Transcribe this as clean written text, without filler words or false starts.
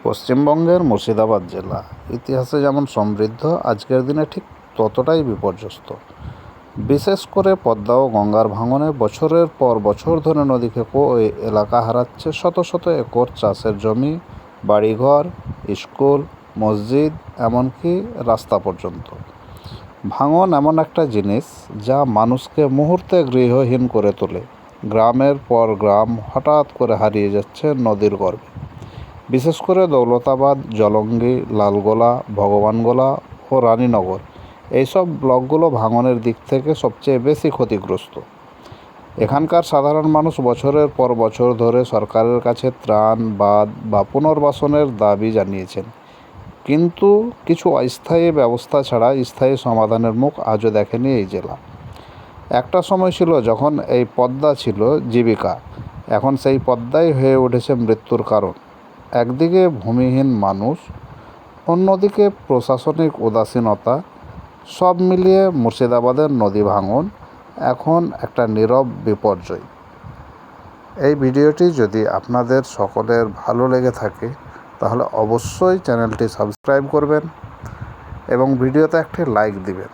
পশ্চিমবঙ্গের মুর্শিদাবাদ জেলা ইতিহাসে যেমন সমৃদ্ধ, আজকের দিনে ঠিক ততটাই বিপর্যস্ত। বিশেষ করে পদ্মা ও গঙ্গার ভাঙনে বছরের পর বছর ধরে নদী খেকো ওই এলাকা হারাচ্ছে শত শত একর চাষের জমি, বাড়িঘর, স্কুল, মসজিদ, এমনকি রাস্তা পর্যন্ত। ভাঙন এমন একটা জিনিস যা মানুষকে মুহূর্তে গৃহহীন করে তোলে। গ্রামের পর গ্রাম হঠাৎ করে হারিয়ে যাচ্ছে নদীর গর্ভে। বিশেষ করে দৌলতাবাদ, জলঙ্গি, লালগোলা, ভগবানগোলা ও রানীনগর এইসব ব্লকগুলো ভাঙনের দিক থেকে সবচেয়ে বেশি ক্ষতিগ্রস্ত। এখানকার সাধারণ মানুষ বছরের পর বছর ধরে সরকারের কাছে ত্রাণ, বাঁধ বা পুনর্বাসনের দাবি জানিয়েছেন, কিন্তু কিছু অস্থায়ী ব্যবস্থা ছাড়া স্থায়ী সমাধানের মুখ আজও দেখেনি এই জেলা। একটা সময় ছিল যখন এই পদ্মা ছিল জীবিকা, এখন সেই পদ্মাই হয়ে উঠেছে মৃত্যুর কারণ। একদিকে ভূমিহীন মানুষ, অন্যদিকে প্রশাসনিক উদাসীনতা, সব মিলিয়ে মুর্শিদাবাদের নদী ভাঙন এখন একটা নীরব বিপর্যয়। এই ভিডিওটি যদি আপনাদের সকলের ভালো লেগে থাকে তাহলে অবশ্যই চ্যানেলটি সাবস্ক্রাইব করবেন এবং ভিডিওতে একটি লাইক দিবেন।